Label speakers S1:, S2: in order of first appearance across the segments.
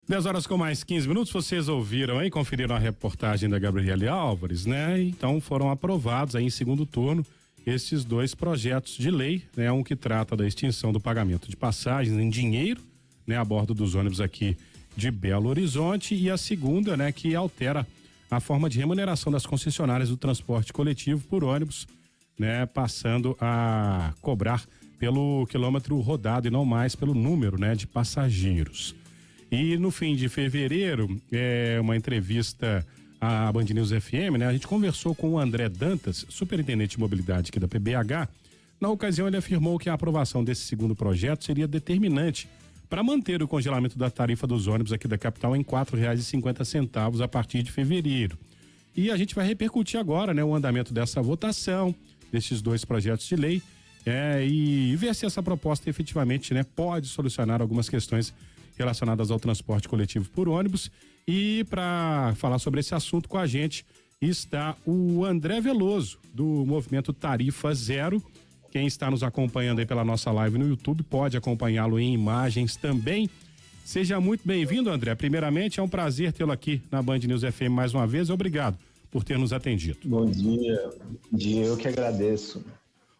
S1: 10 horas com mais 15 minutos, vocês ouviram aí, conferiram a reportagem da Gabriele Álvares, né? Então foram aprovados aí em segundo turno esses dois projetos de lei, né? Um que trata da extinção do pagamento de passagens em dinheiro, né? A bordo dos ônibus aqui de Belo Horizonte, e a segunda, né? Que altera a forma de remuneração das concessionárias do transporte coletivo por ônibus, né? Passando a cobrar pelo quilômetro rodado e não mais pelo número, né? De passageiros. E no fim de fevereiro, uma entrevista à Band News FM, né? A gente conversou com o André Dantas, superintendente de mobilidade aqui da PBH. Na ocasião, ele afirmou que a aprovação desse segundo projeto seria determinante para manter o congelamento da tarifa dos ônibus aqui da capital em R$ 4,50 a partir de fevereiro. E a gente vai repercutir agora, né? O andamento dessa votação, desses dois projetos de lei, e ver se essa proposta efetivamente, né, pode solucionar algumas questões relacionadas ao transporte coletivo por ônibus. E para falar sobre esse assunto com a gente está o André Veloso, do movimento Tarifa Zero. Quem está nos acompanhando aí pela nossa live no YouTube pode acompanhá-lo em imagens também. Seja muito bem-vindo, André. Primeiramente, é um prazer tê-lo aqui na Band News FM mais uma vez. Obrigado por ter nos atendido.
S2: Bom dia. Eu que agradeço.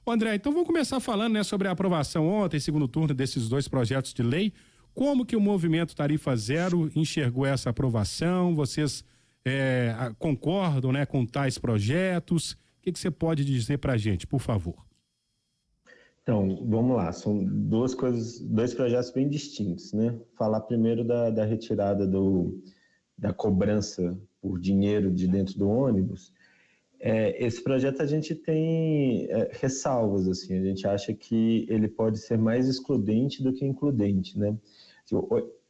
S1: André, então vamos começar falando, né, sobre a aprovação ontem, segundo turno, desses dois projetos de lei. Como que o movimento Tarifa Zero enxergou essa aprovação? Vocês concordam, né, com tais projetos? O que você pode dizer para a gente, por favor?
S2: Então, vamos lá. São dois projetos bem distintos, né? Falar primeiro da retirada da cobrança por dinheiro de dentro do ônibus. Esse projeto a gente tem ressalvas, assim. A gente acha que ele pode ser mais excludente do que includente, né?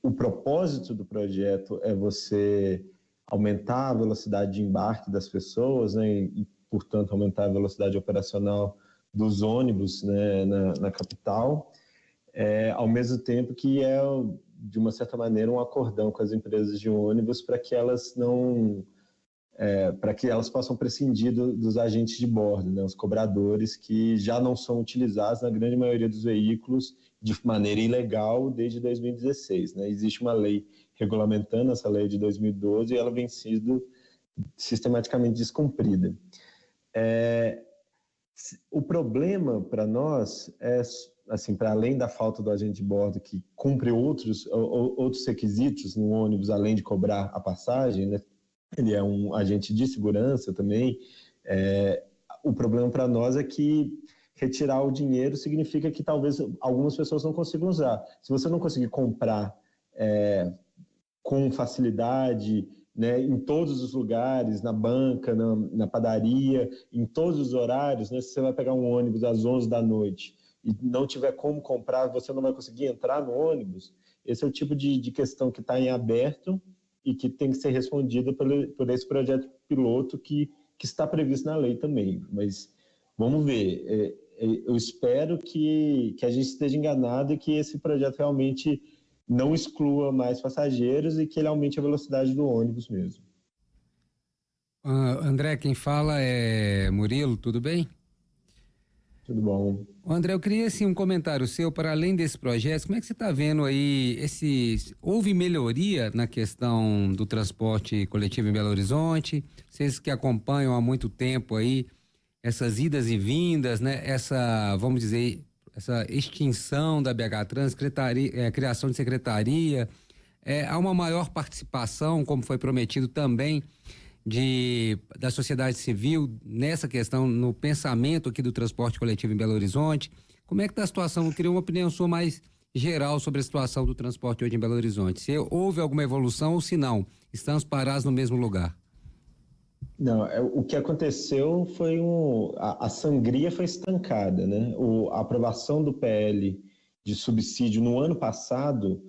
S2: O propósito do projeto é você aumentar a velocidade de embarque das pessoas, né, e portanto, aumentar a velocidade operacional dos ônibus, né, na capital, ao mesmo tempo que de uma certa maneira, um acordão com as empresas de ônibus para que elas possam prescindir dos agentes de bordo, né, os cobradores, que já não são utilizados na grande maioria dos veículos de maneira ilegal desde 2016. Né? Existe uma lei regulamentando essa lei de 2012 e ela vem sendo sistematicamente descumprida. O problema para nós é, assim, para além da falta do agente de bordo que cumpre outros requisitos no ônibus, além de cobrar a passagem, né? Ele é um agente de segurança também. O problema para nós é que retirar o dinheiro significa que talvez algumas pessoas não consigam usar. Se você não conseguir comprar com facilidade, né, em todos os lugares, na banca, na padaria, em todos os horários, né, se você vai pegar um ônibus às 11 da noite e não tiver como comprar, você não vai conseguir entrar no ônibus. Esse é o tipo de questão que está em aberto e que tem que ser respondida por esse projeto piloto que está previsto na lei também. Mas vamos ver. Eu espero que a gente esteja enganado e que esse projeto realmente não exclua mais passageiros e que ele aumente a velocidade do ônibus mesmo.
S3: André, quem fala é Murilo, tudo bem?
S2: Tudo bom.
S3: André, eu queria assim um comentário seu para além desse projeto. Como é que você está vendo aí houve melhoria na questão do transporte coletivo em Belo Horizonte? Vocês que acompanham há muito tempo aí essas idas e vindas, né? Vamos dizer, essa extinção da BH Trans, criação de secretaria, há uma maior participação, como foi prometido também, da sociedade civil nessa questão, no pensamento aqui do transporte coletivo em Belo Horizonte. Como é que está a situação? Eu queria uma opinião sua mais geral sobre a situação do transporte hoje em Belo Horizonte. Se houve alguma evolução ou se não, estamos parados no mesmo lugar?
S2: Não, o que aconteceu foi a sangria foi estancada, né? A aprovação do PL de subsídio no ano passado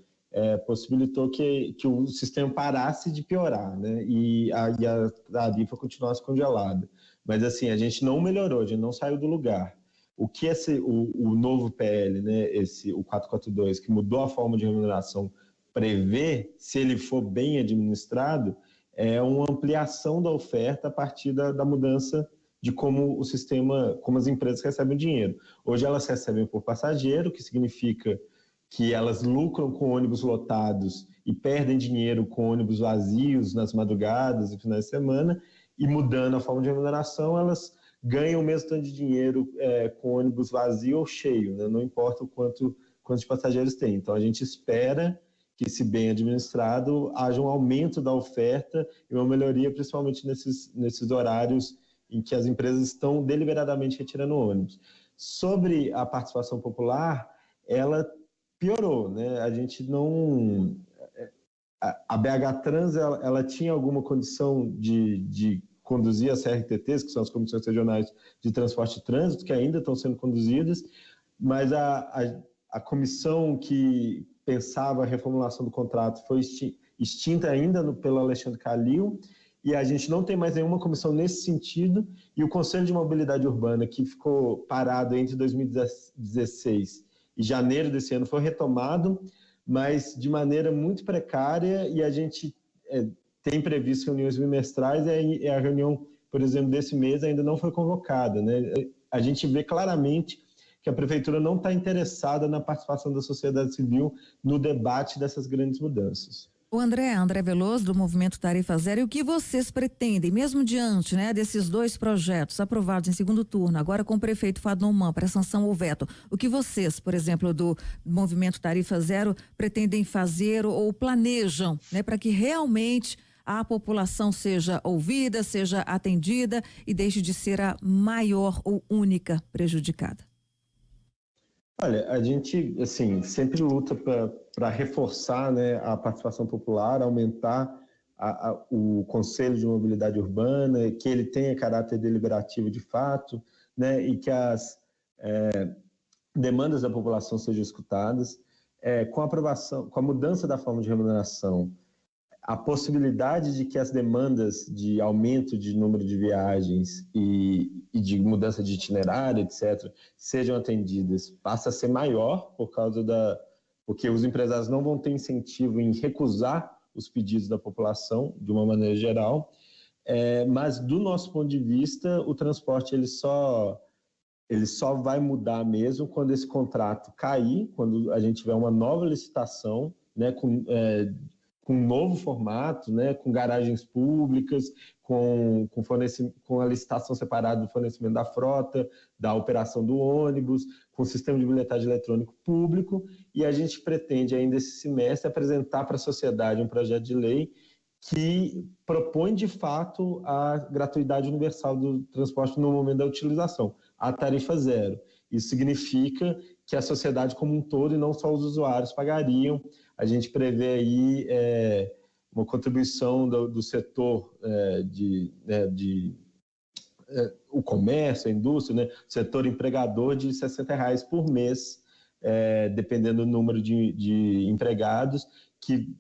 S2: possibilitou que o sistema parasse de piorar, né? E a tarifa continuasse congelada. Mas assim, a gente não melhorou, a gente não saiu do lugar. O que o novo PL, né, o 442, que mudou a forma de remuneração, prevê, se ele for bem administrado, é uma ampliação da oferta a partir da mudança de como o sistema, como as empresas recebem dinheiro. Hoje elas recebem por passageiro, que significa que elas lucram com ônibus lotados e perdem dinheiro com ônibus vazios nas madrugadas e finais de semana, e mudando a forma de remuneração, elas ganham o mesmo tanto de dinheiro com ônibus vazio ou cheio, né? Não importa o quantos passageiros tem. Então, a gente espera que, se bem administrado, haja um aumento da oferta e uma melhoria, principalmente nesses horários em que as empresas estão deliberadamente retirando ônibus. Sobre a participação popular, ela piorou, né? A gente não... A BH Trans, ela tinha alguma condição de conduzir as CRTTs, que são as Comissões Regionais de Transporte e Trânsito, que ainda estão sendo conduzidas, mas a comissão que pensava a reformulação do contrato foi extinta ainda pelo Alexandre Calil, e a gente não tem mais nenhuma comissão nesse sentido, e o Conselho de Mobilidade Urbana, que ficou parado entre 2016 e janeiro desse ano, foi retomado, mas de maneira muito precária, e a gente tem previsto reuniões bimestrais, e a reunião, por exemplo, desse mês ainda não foi convocada, né? A gente vê claramente que a Prefeitura não está interessada na participação da sociedade civil no debate dessas grandes mudanças.
S4: O André Veloso, do Movimento Tarifa Zero, e o que vocês pretendem, mesmo diante, né, desses dois projetos aprovados em segundo turno, agora com o prefeito Fábio Neumann para sanção ou veto, o que vocês, por exemplo, do Movimento Tarifa Zero, pretendem fazer ou planejam, né, para que realmente a população seja ouvida, seja atendida e deixe de ser a maior ou única prejudicada?
S2: Olha, a gente, assim, sempre luta para reforçar, né, a participação popular, aumentar o Conselho de Mobilidade Urbana, que ele tenha caráter deliberativo de fato, né, e que as demandas da população sejam escutadas. Com a aprovação, com a mudança da forma de remuneração, a possibilidade de que as demandas de aumento de número de viagens e de mudança de itinerário, etc., sejam atendidas, passa a ser maior porque os empresários não vão ter incentivo em recusar os pedidos da população, de uma maneira geral, mas, do nosso ponto de vista, o transporte ele só vai mudar mesmo quando esse contrato cair, quando a gente tiver uma nova licitação, né, com um novo formato, né, com garagens públicas, com a licitação separada do fornecimento da frota, da operação do ônibus, com o sistema de bilhetagem eletrônico público, e a gente pretende ainda esse semestre apresentar para a sociedade um projeto de lei que propõe de fato a gratuidade universal do transporte no momento da utilização, a tarifa zero. Isso significa que a sociedade como um todo, e não só os usuários, pagariam. A gente prevê aí uma contribuição do setor o comércio, a indústria, né, setor empregador, de R$60 por mês, dependendo do número de empregados, que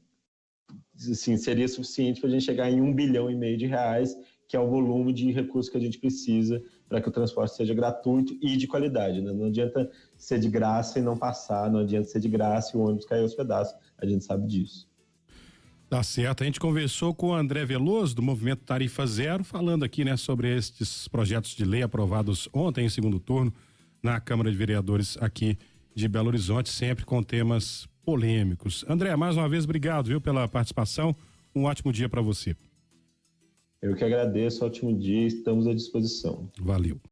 S2: assim, seria suficiente para a gente chegar em R$1,5 bilhão, que é o volume de recursos que a gente precisa para que o transporte seja gratuito e de qualidade, né? Não adianta ser de graça e não passar, não adianta ser de graça e o ônibus cair aos pedaços, a gente sabe disso.
S1: Tá certo, a gente conversou com o André Veloso, do Movimento Tarifa Zero, falando aqui, né, sobre estes projetos de lei aprovados ontem em segundo turno na Câmara de Vereadores aqui de Belo Horizonte, sempre com temas polêmicos. André, mais uma vez, obrigado, viu, pela participação, um ótimo dia para você.
S2: Eu que agradeço, ótimo dia, estamos à disposição.
S1: Valeu.